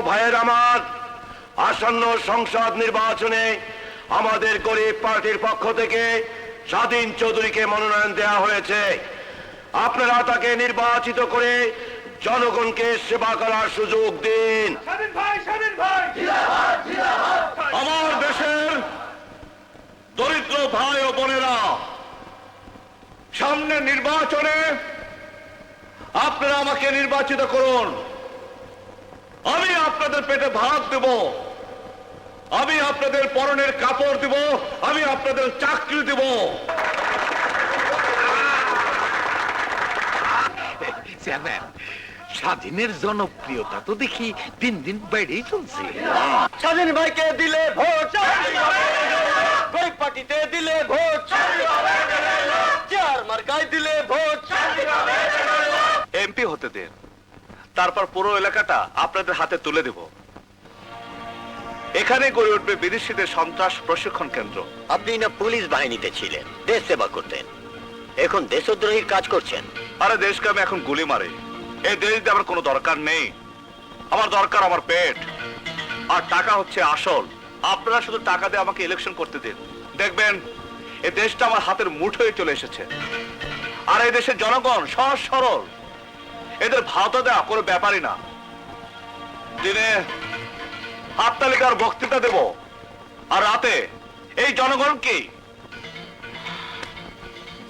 ভাইয়ের আমার, আসন্ন সংসদ নির্বাচনে আমাদের গরিব পার্টির পক্ষ থেকে স্বাধীন চৌধুরীকে মনোনয়ন দেওয়া হয়েছে। আপনারা তাকে নির্বাচিত করে জনগণকে সেবা করার সুযোগ দিন। আমার দেশের দরিদ্র ভাই ও বোনেরা, সামনে নির্বাচনে আপনারা আমাকে নির্বাচিত করুন। আমি আপনাদের পেটে ভাত দেব, আমি আপনাদের পরনের কাপড় দেব, আমি আপনাদের চাকরি দেব। স্বাধীনের জনপ্রিয়তা তো দেখি দিন দিন বেড়েই চলছে। স্বাধীন ভাইকে দিলে ভোট, গরিব পার্টিতে দিলে ভোট, চেয়ার মার্কায় দিলে ভোট। এমপি হতে দেন, তারপর পুরো এলাকাটা আপনাদের হাতে তুলে দেব। এখানে গড়ে উঠবে বিদেশিদের সন্ত্রাস প্রশিক্ষণ কেন্দ্র। আপনি না পুলিশ বাহিনীতে ছিলেন, দেশ সেবা করতেন, এখন দেশদ্রোহীর কাজ করছেন। আরে দেশকে আমি এখন গুলি মারি, এই দেশ দিয়ে আমার কোনো দরকার নেই। আমার দরকার আমার পেট, আর টাকা হচ্ছে আসল। আপনারা শুধু টাকা দিয়ে আমাকে ইলেকশন করতে দিন, দেখবেন এই দেশটা আমার হাতের মুঠোয় চলে এসেছে। আর এই দেশের জনগণ সহজ সরল, এদের ভাতা দেওয়া কোনো ব্যাপারই না। দিনে হাততালিকার বক্তৃতা দেব, আর রাতে এই জনগণকে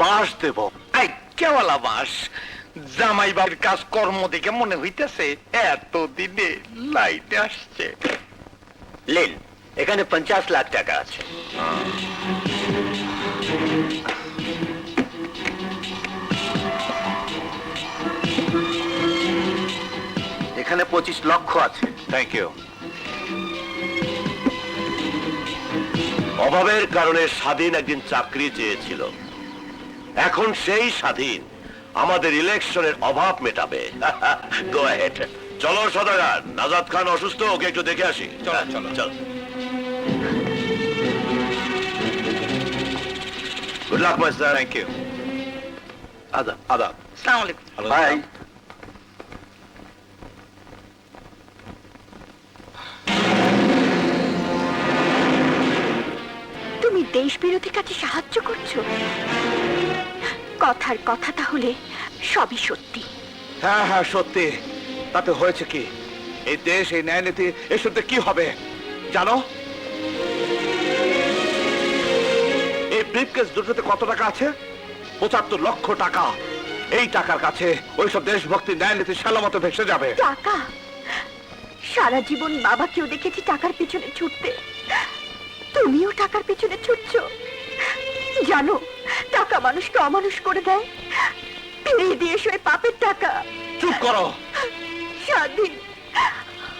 বাস দেব। আই কেওয়ালা বাস, জামাই বাড়ির কাজ কর্ম দেখে মনে হইতেছে এত দিনে লাইটে আসছে। লেন, এখানে 50 লাখ টাকা আছে। এখানে 25 লক্ষ আছে। Thank you. অভাবের কারণে স্বাধীন একদিন চাকরি চেয়েছিল, এখন সেই স্বাধীন আমাদের ইলেকশনের অভাব মেটাবে। Go ahead. চলো সদাগর, নাজাদ খান অসুস্থ, ওকে একটু দেখে আসি। চলো চলো চলো। Good luck my sir. Thank you. আদাব আদাব। আসসালামু আলাইকুম। বাই। তুমি দেশ বিরোধী কাজে সাহায্য করছো? কথার কথা তাহলে সবই সত্যি? হ্যাঁ হ্যাঁ সত্যি। তাতে হয়েছে কি? এই দেশ, এই ন্যায় নীতি, এসবতে কি হবে জানো? এই ব্রিফকেস দুটোতে কত টাকা আছে? 75 লক্ষ টাকা। এই টাকার কাছে ওইসব দেশভক্তি, ন্যায় নীতি সালামতো ভেসে যাবে। টাকা? সারা জীবন বাবাকেও দেখেছি টাকার পিছনে ছুটতে, তুমিও টাকার পিছনে ছুটছো। জানো, টাকা মানুষকে অমানুষ করে দেয়। ফিরিয়ে দিয়ে এসো এই পাপের টাকা। চুপ করো। স্বাধীন,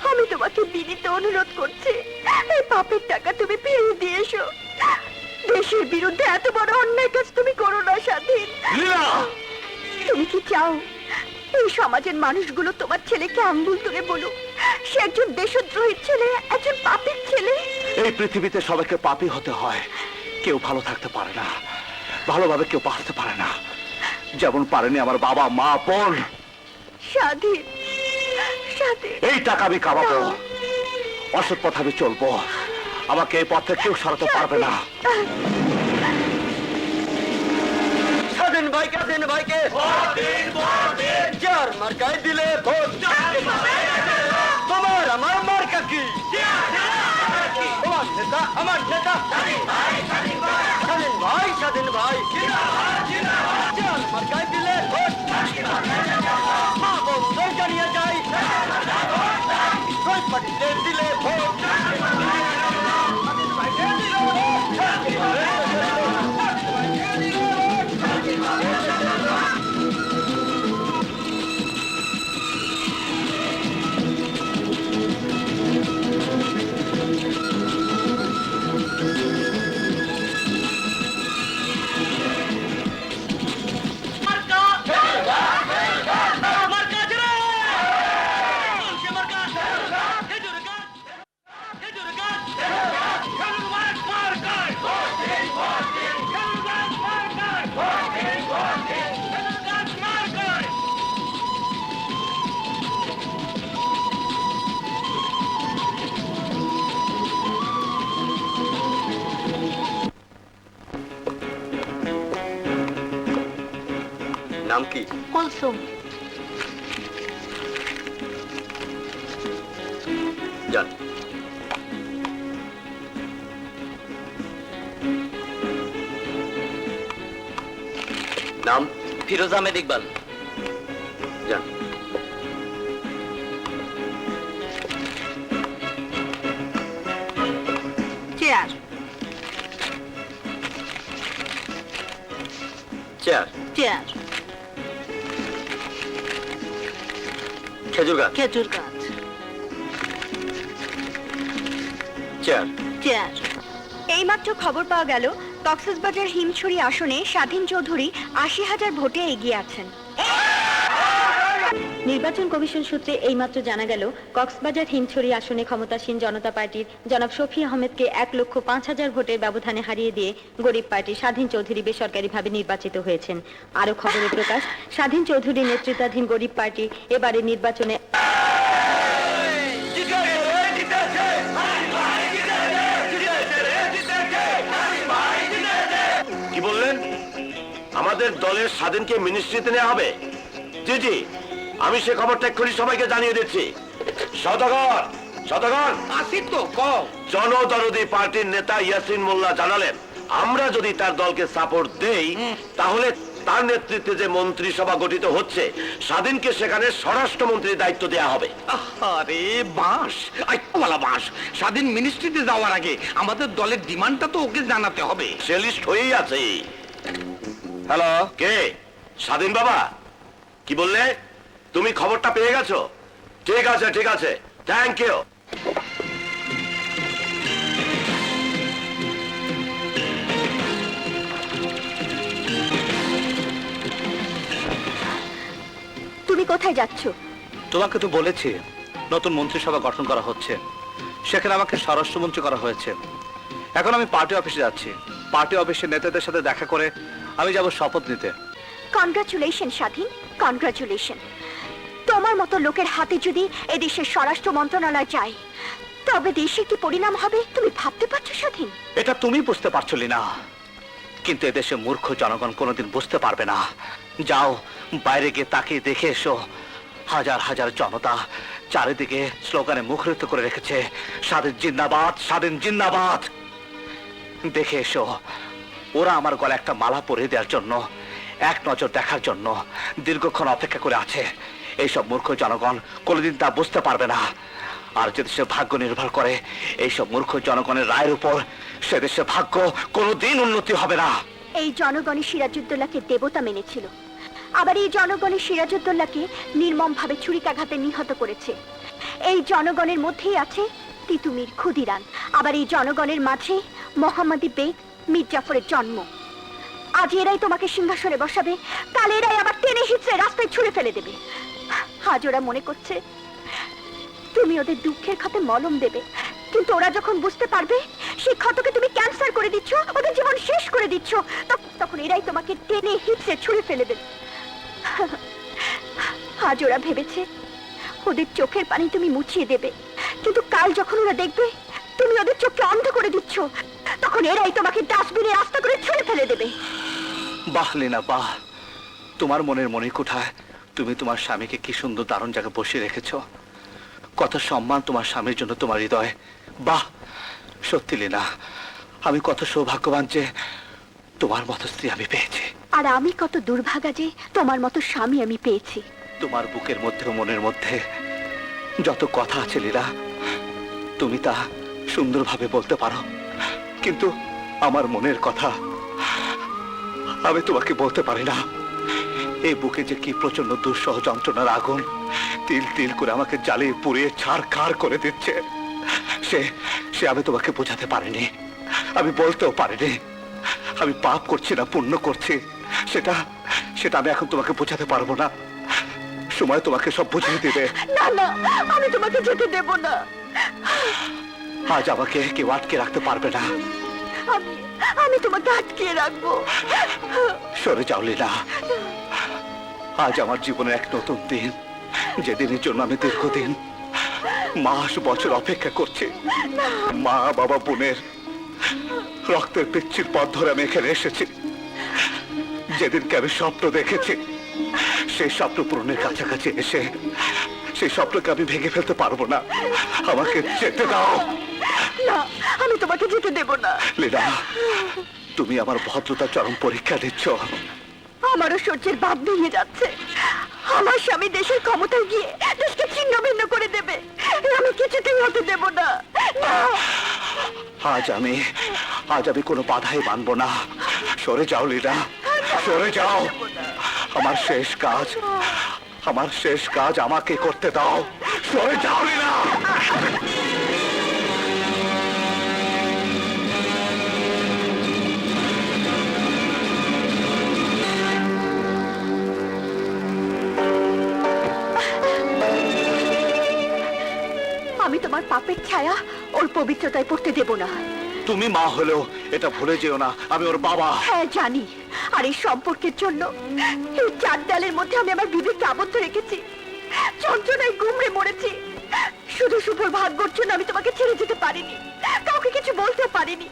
আমি তোমাকে বিনীত অনুরোধ করছি, এই পাপের টাকা তুমি ফিরিয়ে দিয়ে এসো। দেশের বিরুদ্ধে এত বড় অন্যায় কাজ তুমি করো না স্বাধীন। লীলা, তুমি কি চাও এই সমাজের মানুষগুলো তোমার ছেলেকে আঙ্গুল তুলে বলুক সে একজন দেশদ্রোহীর ছেলে, একজন পাপীর ছেলে? এই পৃথিবীতে সবাইকে পাপী হতে হয়, কেউ ভালো থাকতে পারে না, ভালোভাবে কেউ বাঁচতে পারে না, যেমন পারেনি আমার বাবা মা বোন। স্বাধীন, স্বাধীন। এই টাকা আমি কামাবো, অসৎ পথে আমি চলবো, আমাকে এই পথে কেউ সরাতে পারবে না। স্বাধীন ভাইকে, স্বাধীন ভাইকে চেয়ার মার্কায় দিলে ভোট। তোমার আমার মার্কা কি? তোমার নেতা আমার নেতা স্বাধীন ভাই, স্বাধীন ভাই। চেয়ার মার্কায় দিলে ভোট। মা বন্ধু জানিয়ে যাই, গরিব পার্টিতে দিলে ভোট। নাম কি? কুলসুম। যান। নাম? ফিরোজ আহমেদ ইকবাল। যান। চেয়ার। চেয়ার। চেয়ার। খেজুর গাছ। খেজুর গাছ। চেয়ার। চেয়ার। এইমাত্র খবর পাওয়া গেল কক্সবাজার হিমছড়ি আসনে স্বাধীন চৌধুরী ৮০,০০০ ভোটে এগিয়ে আছেন। নির্বাচন কমিশন সূত্রে এইমাত্র জানা গেল কক্সবাজার হিমছড়ি আসনে ক্ষমতাসীন জনতা পার্টির জনাব শফি আহমেদকে ১,৫,০০০ ভোটের ব্যবধানে হারিয়ে দিয়ে গরিব পার্টি স্বাধীন চৌধুরী বেসরকারিভাবে নির্বাচিত হয়েছেন। আরো খবরে প্রকাশ, স্বাধীন চৌধুরী নেতৃত্বাধীন গরিব পার্টি এবারে নির্বাচনে কি বললেন? আমাদের দলের স্বাধীনকে মিনিস্ট্রিতে নেওয়া হবে? জি জি, আমি সে খবরটা এক্ষুনি সবাইকে জানিয়ে দিচ্ছি। সদাগর, সদাগর, আসি তো কম। জনদরদি পার্টির নেতা ইয়াসিন মোল্লা জানালেন, আমরা যদি তার দলকে সাপোর্ট দেই তাহলে তার নেতৃত্বে যে মন্ত্রিসভা গঠিত হচ্ছে স্বাধীনকে সেখানে স্বরাষ্ট্রমন্ত্রীর দায়িত্ব দেওয়া হবে। আরে বাস, আইওয়ালা বাস, স্বাধীন মিনিস্ট্রিতে যাওয়ার আগে আমাদের দলের ডিমান্ডটা তো ওকে জানাতে হবে। সে লিস্ট হয়েই আছে। হ্যালো, কে? স্বাধীন বাবা, কি বললে? তুমি খবরটা পেয়ে গেছো? ঠিক আছে ঠিক আছে, থ্যাংক ইউ। তুমি কোথায় যাচ্ছ? তোমাকে তো বলেছি নতুন মন্ত্রিসভা গঠন করা হচ্ছে, সেখানে আমাকে স্বরাষ্ট্রমন্ত্রী করা হয়েছে। এখন আমি পার্টি অফিসে যাচ্ছি। পার্টি অফিসের নেতাদের সাথে দেখা করে আমি যাব শপথ নিতে। কনগ্রাচুলেশন স্বাধীন, কনগ্রাচুলেশন। তোমার মতো লোকের হাতে যদি এদেশের স্বরাষ্ট্র মন্ত্রণালয় যায় তবে দেশে কি পরিণাম হবে তুমি ভাবতে পারছো স্বাধীন? এটা তুমি বুঝতে পারছো না, কিন্তু এদেশে মূর্খ জনগণ কোনোদিন বুঝতে পারবে না। যাও বাইরে গিয়ে তাকিয়ে দেখে এসো, হাজার হাজার জনতা চারিদিকে স্লোগানে মুখরিত করে রেখেছে, স্বাধীন জিন্দাবাদ, স্বাধীন জিন্দাবাদ। দেখে এসো, ওরা আমার গলায় একটা মালা পরিয়ে দেওয়ার জন্য, এক নজর দেখার জন্য দীর্ঘক্ষণ অপেক্ষা করে আছে। এইসব মূর্খ জনগণ কোনোদিন তা বুঝতে পারবে না। আর যে দেশের ভাগ্য নির্ভর করে এইসব মূর্খ জনগণের রায়ের উপর, সে দেশের ভাগ্য কোনোদিন উন্নতি হবে না। এই জনগণই সিরাজউদ্দৌলাকে দেবতা মেনেছিল, আবার এই জনগণই সিরাজউদ্দৌলাকে নির্মমভাবে ছুরিকাঘাতে নিহত করেছে। এই জনগণের মধ্যেই আছে তিতুমির, ক্ষুদিরাম, আবার এই জনগণের মাঝে মোহাম্মদী বেগ, মীর জাফরের জন্ম। আজ এরাই তোমাকে সিংহাসনে বসাবে, কাল এরাই আবার টেনে হিচড়ে রাস্তায় ছুঁড়ে ফেলে দেবে। আজ ওরা মনে করছে তুমি ওদের দুঃখের ক্ষতে মলম দেবে, কিন্তু ওরা যখন বুঝতে পারবে সেই ক্ষতকে তুমি ক্যান্সার করে দিচ্ছ, ওদের জীবন শেষ করে দিচ্ছ, তখন এরাই তোমাকে টেনে হিচড়ে ছুঁড়ে ফেলে দেবে। আজ ওরা ভেবেছে ওদের চোখের পানি তুমি মুছিয়ে দেবে, কিন্তু কাল যখন ওরা দেখবে তুমি ওদের চোখকে অন্ধ করে দিচ্ছ, তখন এরাই তোমাকে ডাস্টবিনে রাস্তা করে ছুঁড়ে ফেলে দেবে। বাহ লীনা বাহ, তোমার মনের মণিকোঠায় তুমি তোমার স্বামীকে কি সুন্দর দারুণ জায়গায় বসিয়ে রেখেছো। কত সম্মান তোমার স্বামীর জন্য তোমার হৃদয়ে। বাহ, সত্যি লীনা, আমি কত সৌভাগ্যবান যে তোমার মতো স্ত্রী আমি পেয়েছি। আর আমি কত দুর্ভাগা যে তোমার মতো স্বামী আমি পেয়েছি। তোমার বুকের মধ্যে ও মনের মধ্যে যত কথা আছে লীলা, তুমি তা সুন্দরভাবে বলতে পারো, কিন্তু আমার মনের কথা আমি তোমাকে বলতে পারি না। এই বুকে যে কি প্রচন্ড দুঃসহ যন্ত্রণার আগুন তিল তিল করে আমাকে জ্বালিয়ে পুড়িয়ে ছাড়খাড় করে দিচ্ছে, সে আমি তোমাকে বোঝাতে পারিনি, আমি বলতেও পারিনি। আমি পাপ করছি না পুণ্য করছি সেটা আমি এখন তোমাকে বোঝাতে পারবো না। সময় তোমাকে সব বুঝিয়ে দিবে। না না, আমি তোমাকে যেতে দেব না। আজ আমাকে কেউ আটকে রাখতে পারবে না। আমি তোমাকে আটকিয়ে রাখবো। সরে যাও লীলা, আজ আমার জীবনের এক নতুন দিন, যে দিনের জন্য আমি দীর্ঘদিন মাস বছর অপেক্ষা করছি। মা বাবা বোনের রক্তের পিচ্ছির পথ ধরে আমি এখানে এসেছি। যেদিনকে আমি স্বপ্ন দেখেছি সেই স্বপ্ন পূরণের কাছাকাছি এসে সেই স্বপ্নকে আমি ভেঙে ফেলতে পারবো না। আমাকে যেতে দাও। না, আমি তোমাকে যেতে দেব না। লীলা, তুমি আমার ভদ্রতার চরম পরীক্ষা দিচ্ছ। আমারও সূর্যের ভাব ভেঙে যাচ্ছে। আমার স্বামী দেশের ক্ষমতায় গিয়ে দেশকে ছিন্ন ভিন্ন করে দেবে, আমি কিছুতেই হতে দেব না। না। আজ আমি কোনো বাধাই মানবো না। সরে যাও লীলা, সরে যাও। আমার শেষ কাজ আমাকে করতে দাও। সরে যাও লীলা। আমি তোমার পাপের ছায়া ওর পবিত্রতায় পড়তে দেব না। তুমি মা হলেও এটা ভুলে যেও না আমি ওর বাবা। হ্যাঁ জানি, আর এই সম্পর্কের জন্য এই চার দেয়ালের মধ্যে আমি আমার বিবেককে আবদ্ধ রেখেছি, যন্ত্রণায় গুমড়ে মরেছি। শুধু শুভর ভাগ্যর জন্য আমি তোমাকে ছেড়ে যেতে পারিনি, কাউকে কিছু বলতে পারিনি।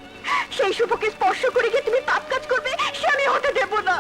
সেই শুভকে স্পর্শ করে গিয়ে তুমি পাপ কাজ করবে, সে আমি হতে দেব না।